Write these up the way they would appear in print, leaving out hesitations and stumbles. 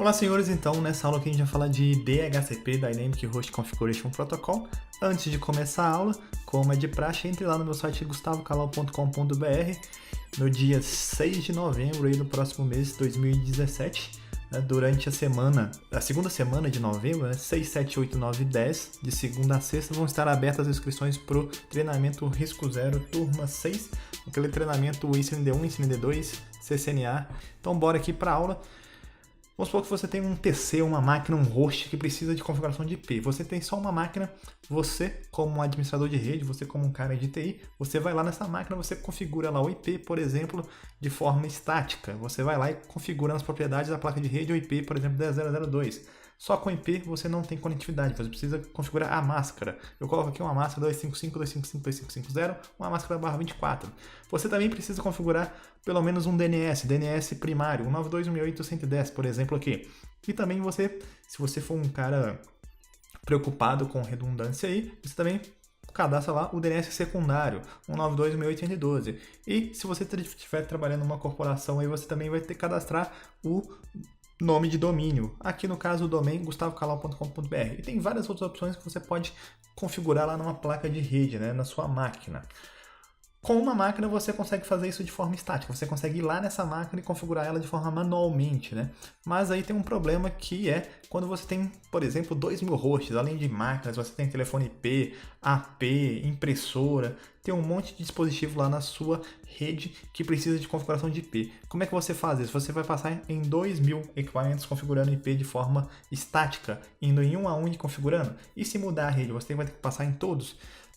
Olá senhores, então nessa aula aqui a gente vai falar de DHCP, Dynamic Host Configuration Protocol. Antes de começar a aula, como é de praxe, entre lá no meu site gustavocalau.com.br no dia 6 de novembro aí do próximo mês, 2017, durante a segunda semana de novembro, 6, 7, 8, 9 e 10, de segunda a sexta, vão estar abertas as inscrições para o treinamento Risco Zero, turma 6, aquele treinamento Ensino D1, Ensino D2, CCNA. Então bora aqui para a aula. Vamos supor que você tem um PC, uma máquina, um host que precisa de configuração de IP. Você tem só uma máquina, você como um administrador de rede, você como um cara de TI, você vai lá nessa máquina, você configura lá o IP, por exemplo, de forma estática. Você vai lá e configura nas propriedades da placa de rede o IP, por exemplo, 10.0.0.2. Só com IP você não tem conectividade, você precisa configurar a máscara. Eu coloco aqui uma máscara 255.255.255.0, uma máscara /24. Você também precisa configurar pelo menos um DNS primário, 192.168.110, por exemplo, aqui. E também você, se você for um cara preocupado com redundância aí, você também cadastra lá o DNS secundário, 192.168.112. E se você estiver trabalhando numa corporação, aí você também vai ter que cadastrar o nome de domínio. Aqui no caso o domain gustavocalau.com.br. E tem várias outras opções que você pode configurar lá numa placa de rede, na sua máquina. Com uma máquina você consegue fazer isso de forma estática, você consegue ir lá nessa máquina e configurar ela de forma manualmente, Mas aí tem um problema que é quando você tem, por exemplo, 2.000 hosts, além de máquinas, você tem telefone IP, AP, impressora, tem um monte de dispositivo lá na sua rede que precisa de configuração de IP. Como é que você faz isso? Você vai passar em 2.000 equipamentos configurando IP de forma estática, indo em um a um e configurando? E se mudar a rede, você vai ter que passar em todos?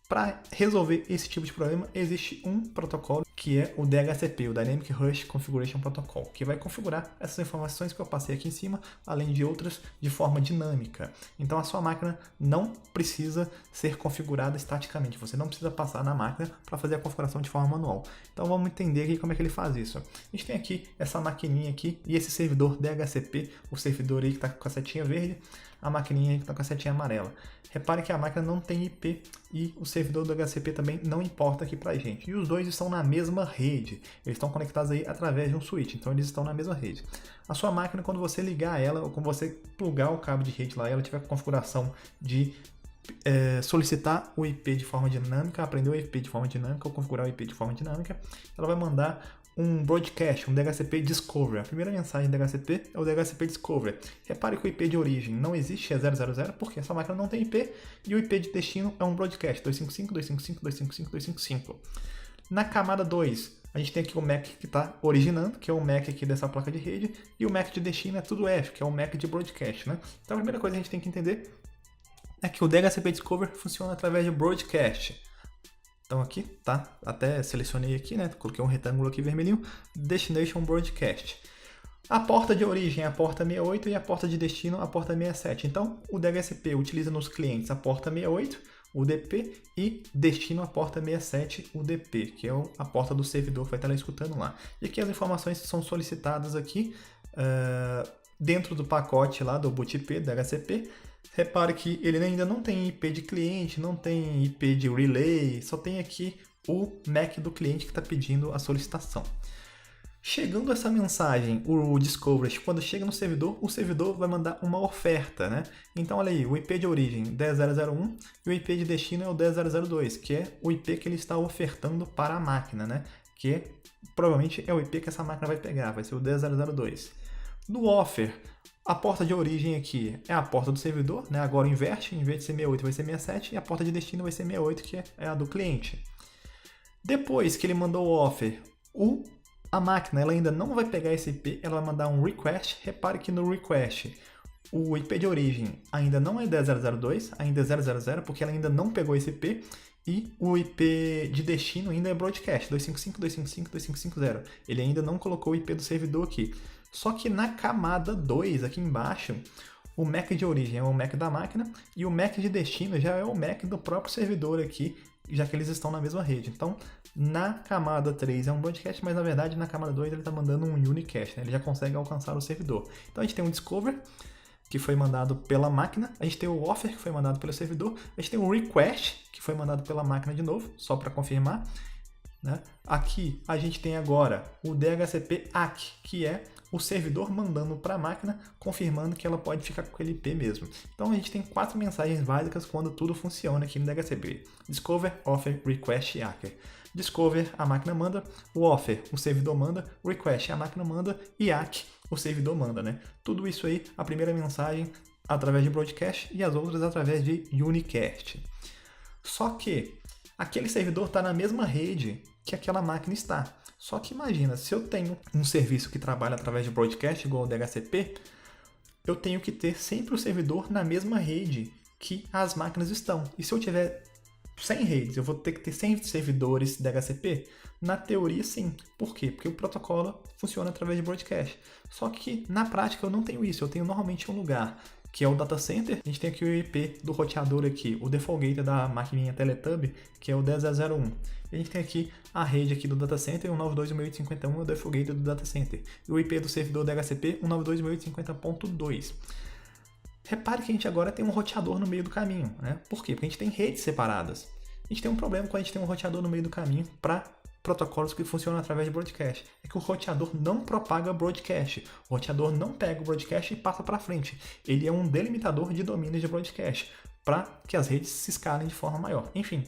Para resolver esse tipo de problema, existe um protocolo que é o DHCP, o Dynamic Host Configuration Protocol, que vai configurar essas informações que eu passei aqui em cima, além de outras, de forma dinâmica. Então a sua máquina não precisa ser configurada estaticamente, você não precisa passar na máquina para fazer a configuração de forma manual. Então vamos entender aqui como é que ele faz isso. A gente tem aqui essa maquininha aqui e esse servidor DHCP, o servidor aí que está com a setinha verde, a maquininha aí que está com a setinha amarela. Repare que a máquina não tem IP e o servidor do DHCP também não importa aqui pra gente. E os dois estão na mesma rede. Eles estão conectados aí através de um switch, então eles estão na mesma rede. A sua máquina, quando você ligar ela, ou quando você plugar o cabo de rede lá, ela tiver com configuração de solicitar o IP de forma dinâmica, aprender o IP de forma dinâmica ou configurar o IP de forma dinâmica, ela vai mandar um broadcast, um DHCP Discover. A primeira mensagem do DHCP é o DHCP Discover. Repare que o IP de origem não existe, é 000, porque essa máquina não tem IP, e o IP de destino é um broadcast, 255.255.255.255. Na camada 2, a gente tem aqui o MAC que está originando, que é o MAC aqui dessa placa de rede, e o MAC de destino é tudo F, que é o MAC de broadcast, Então a primeira coisa que a gente tem que entender é que o DHCP Discover funciona através de broadcast. Então aqui, tá? Até selecionei aqui, Coloquei um retângulo aqui vermelhinho, Destination Broadcast. A porta de origem é a porta 68 e a porta de destino a porta 67. Então, o DHCP utiliza nos clientes a porta 68, UDP, e destino a porta 67, UDP, que é a porta do servidor que vai estar lá escutando lá. E aqui as informações são solicitadas aqui dentro do pacote lá do boot IP, DHCP. Repare que ele ainda não tem IP de cliente, não tem IP de relay, só tem aqui o MAC do cliente que está pedindo a solicitação. Chegando essa mensagem, o Discovery, quando chega no servidor, o servidor vai mandar uma oferta, Então, olha aí, o IP de origem 10.0.0.1 e o IP de destino é o 10.0.0.2, que é o IP que ele está ofertando para a máquina, Que provavelmente é o IP que essa máquina vai pegar, vai ser o 10.0.0.2. No offer, a porta de origem aqui é a porta do servidor, Agora inverte, em vez de ser 68 vai ser 67, e a porta de destino vai ser 68, que é a do cliente. Depois que ele mandou o offer, a máquina ela ainda não vai pegar esse IP, ela vai mandar um request. Repare que no request o IP de origem ainda não é 10.0.0.2, ainda é 000, porque ela ainda não pegou esse IP, e o IP de destino ainda é broadcast, 255.255.255.0. Ele ainda não colocou o IP do servidor aqui. Só que na camada 2, aqui embaixo, o MAC de origem é o MAC da máquina e o MAC de destino já é o MAC do próprio servidor aqui, já que eles estão na mesma rede. Então, na camada 3 é um broadcast, mas na verdade na camada 2 ele está mandando um unicast, Ele já consegue alcançar o servidor. Então a gente tem um discover, que foi mandado pela máquina, a gente tem o offer, que foi mandado pelo servidor, a gente tem o request, que foi mandado pela máquina de novo, só para confirmar. Aqui a gente tem agora o DHCP ACK, que é o servidor mandando para a máquina, confirmando que ela pode ficar com aquele IP mesmo. Então a gente tem 4 mensagens básicas quando tudo funciona aqui no DHCP. Discover, Offer, Request e Acker. Discover, a máquina manda, o Offer, o servidor manda, Request, a máquina manda e Ack, o servidor manda, né? Tudo isso aí, a primeira mensagem através de broadcast e as outras através de unicast. Só que aquele servidor está na mesma rede que aquela máquina está. Só que imagina, se eu tenho um serviço que trabalha através de broadcast igual o DHCP, eu tenho que ter sempre o servidor na mesma rede que as máquinas estão. E se eu tiver 100 redes, eu vou ter que ter 100 servidores DHCP? Na teoria, sim. Por quê? Porque o protocolo funciona através de broadcast. Só que na prática eu não tenho isso. Eu tenho normalmente um lugar que é o data center. A gente tem aqui o IP do roteador aqui, o default gateway da maquininha Teletubby, que é o 10.0.1. E a gente tem aqui a rede aqui do data center, 192.168.50.1 é o default gateway do data center. E o IP do servidor DHCP, 192.168.50.2. Repare que a gente agora tem um roteador no meio do caminho, né? Por quê? Porque a gente tem redes separadas. A gente tem um problema quando a gente tem um roteador no meio do caminho para protocolos que funcionam através de broadcast. É que o roteador não propaga broadcast. O roteador não pega o broadcast e passa para frente. Ele é um delimitador de domínios de broadcast para que as redes se escalem de forma maior. Enfim,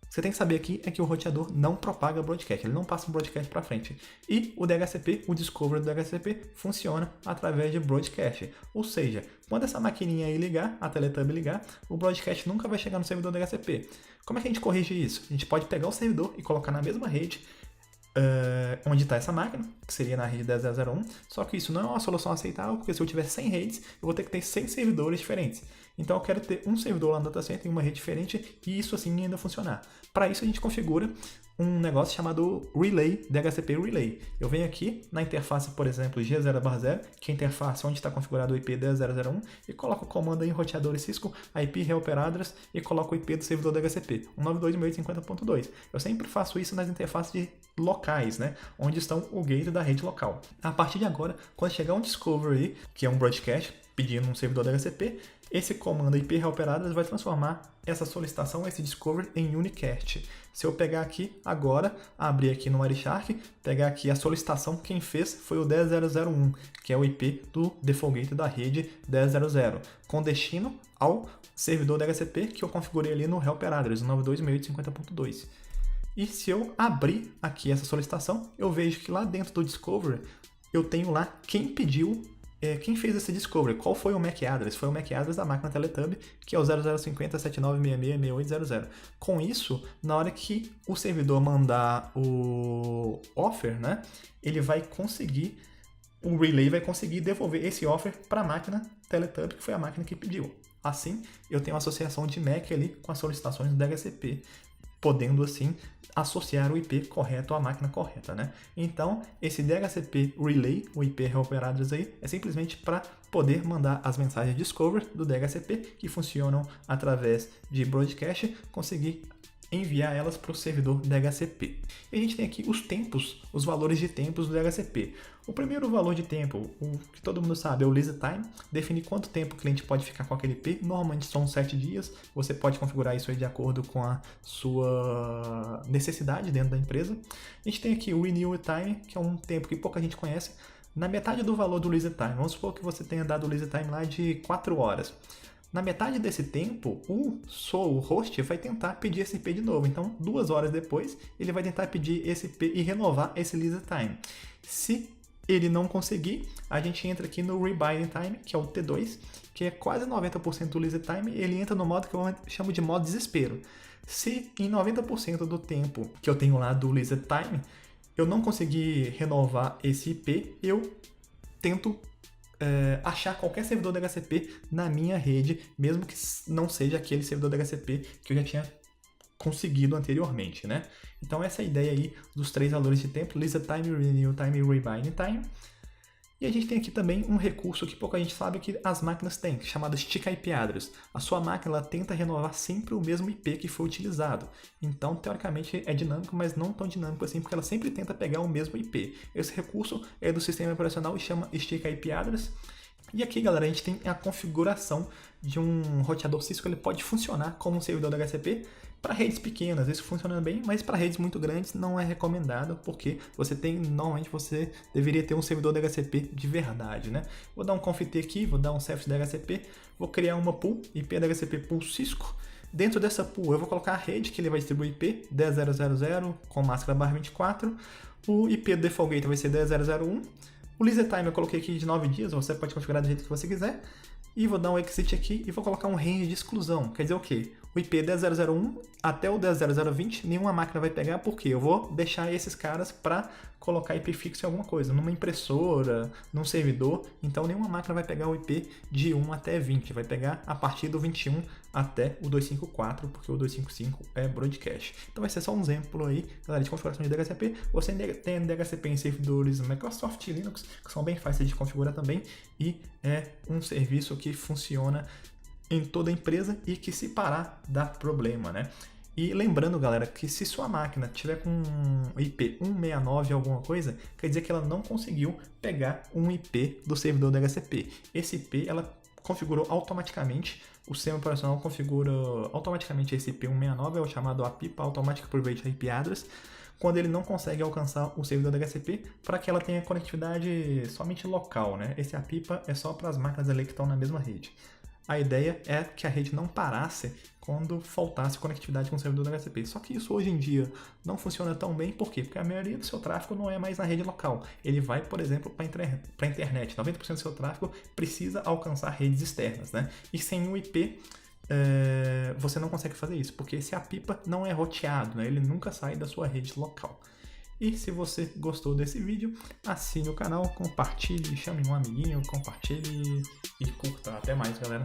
você tem que saber aqui é que o roteador não propaga broadcast, ele não passa o broadcast para frente. E o DHCP, o Discover do DHCP, funciona através de broadcast. Ou seja, quando essa maquininha aí ligar, a Teletubby ligar, o broadcast nunca vai chegar no servidor DHCP. Como é que a gente corrige isso? A gente pode pegar o servidor e colocar na mesma rede onde está essa máquina, que seria na rede 10.0.1, só que isso não é uma solução aceitável, porque se eu tiver 100 redes, eu vou ter que ter 100 servidores diferentes. Então eu quero ter um servidor lá no data center em uma rede diferente e isso assim ainda funcionar. Para isso a gente configura um negócio chamado Relay, DHCP Relay. Eu venho aqui na interface, por exemplo, G0/0, que é a interface onde está configurado o IP 10.0.1, e coloco o comando em roteador Cisco, IP helper address, e coloco o IP do servidor DHCP, 192.168.50.2. Eu sempre faço isso nas interfaces de locais, né? Onde estão o gateway da rede local. A partir de agora, quando chegar um discovery, que é um broadcast, pedindo um servidor DHCP, esse comando IP helper address vai transformar essa solicitação, esse discovery, em unicast. Se eu pegar aqui agora, abrir aqui no Wireshark, pegar aqui a solicitação, quem fez foi o 10.0.1, que é o IP do default gateway da rede 10.0.0, com destino ao servidor DHCP que eu configurei ali no helper address, 92.168.50.2. E se eu abrir aqui essa solicitação, eu vejo que lá dentro do Discovery eu tenho lá quem pediu, quem fez esse Discovery, qual foi o MAC address? Foi o MAC address da máquina Teletubby, que é o 0050.7966.6800. Com isso, na hora que o servidor mandar o offer, né, ele vai conseguir, o relay vai conseguir devolver esse offer para a máquina Teletubby, que foi a máquina que pediu. Assim, eu tenho uma associação de MAC ali com as solicitações do DHCP, podendo assim associar o IP correto à máquina correta, né? Então, esse DHCP Relay, o IP helper address aí, é simplesmente para poder mandar as mensagens Discover do DHCP, que funcionam através de broadcast, conseguir enviar elas para o servidor DHCP. E a gente tem aqui os tempos, os valores de tempos do DHCP. O primeiro valor de tempo, o que todo mundo sabe, é o lease time, define quanto tempo o cliente pode ficar com aquele IP, normalmente são 7 dias, você pode configurar isso aí de acordo com a sua necessidade dentro da empresa. A gente tem aqui o renewal time, que é um tempo que pouca gente conhece, na metade do valor do lease time. Vamos supor que você tenha dado o lease time lá de 4 horas. Na metade desse tempo, o host vai tentar pedir esse IP de novo. Então, 2 horas depois, ele vai tentar pedir esse IP e renovar esse lease time. Se ele não conseguir, a gente entra aqui no rebinding time, que é o T2, que é quase 90% do lease time. Ele entra no modo que eu chamo de modo desespero. Se em 90% do tempo que eu tenho lá do lease time, eu não conseguir renovar esse IP, eu tento achar qualquer servidor DHCP na minha rede, mesmo que não seja aquele servidor DHCP que eu já tinha conseguido anteriormente, né? Então essa é a ideia aí dos 3 valores de tempo, lease time, renew time e rebinding time. E a gente tem aqui também um recurso que pouca gente sabe que as máquinas têm, chamado Stick IP Address. A sua máquina ela tenta renovar sempre o mesmo IP que foi utilizado. Então, teoricamente, é dinâmico, mas não tão dinâmico assim, porque ela sempre tenta pegar o mesmo IP. Esse recurso é do sistema operacional e chama Stick IP Address. E aqui, galera, a gente tem a configuração de um roteador Cisco. Ele pode funcionar como um servidor DHCP para redes pequenas, isso funciona bem, mas para redes muito grandes não é recomendado, porque normalmente você deveria ter um servidor DHCP de verdade, né? Vou dar um conft aqui, vou dar um cef DHCP, vou criar uma pool, IP DHCP pool Cisco. Dentro dessa pool eu vou colocar a rede que ele vai distribuir IP 10.0.0.0 com máscara /24, o IP do default gateway vai ser 10.0.0.1, o lease time eu coloquei aqui de 9 dias, você pode configurar do jeito que você quiser, e vou dar um exit aqui e vou colocar um range de exclusão, quer dizer o quê? O IP 10.0.0.1 até o 10.0.0.20 nenhuma máquina vai pegar, porque eu vou deixar esses caras para colocar IP fixo em alguma coisa, numa impressora, num servidor, então nenhuma máquina vai pegar o IP de 1 até 20, vai pegar a partir do 21 até o 254, porque o 255 é broadcast. Então vai ser só um exemplo aí, galera, de configuração de DHCP. Você tem DHCP em servidores Microsoft e Linux, que são bem fáceis de configurar também, e é um serviço que funciona em toda a empresa e que se parar dá problema, né? E lembrando, galera, que se sua máquina tiver com um IP 169 alguma coisa, quer dizer que ela não conseguiu pegar um IP do servidor DHCP. Esse IP ela configurou automaticamente, o sistema operacional configura automaticamente esse IP 169, é o chamado APIPA, Automatic Private IP Address, quando ele não consegue alcançar o servidor DHCP para que ela tenha conectividade somente local, né? Esse APIPA é só para as máquinas ali que estão na mesma rede. A ideia é que a rede não parasse quando faltasse conectividade com o servidor DHCP. Só que isso hoje em dia não funciona tão bem, por quê? Porque a maioria do seu tráfego não é mais na rede local. Ele vai, por exemplo, para a internet. 90% do seu tráfego precisa alcançar redes externas, né? E sem um IP, você não consegue fazer isso, porque esse APIPA não é roteado, né? Ele nunca sai da sua rede local. E se você gostou desse vídeo, assine o canal, compartilhe, chame um amiguinho, compartilhe e curta. Até mais, galera!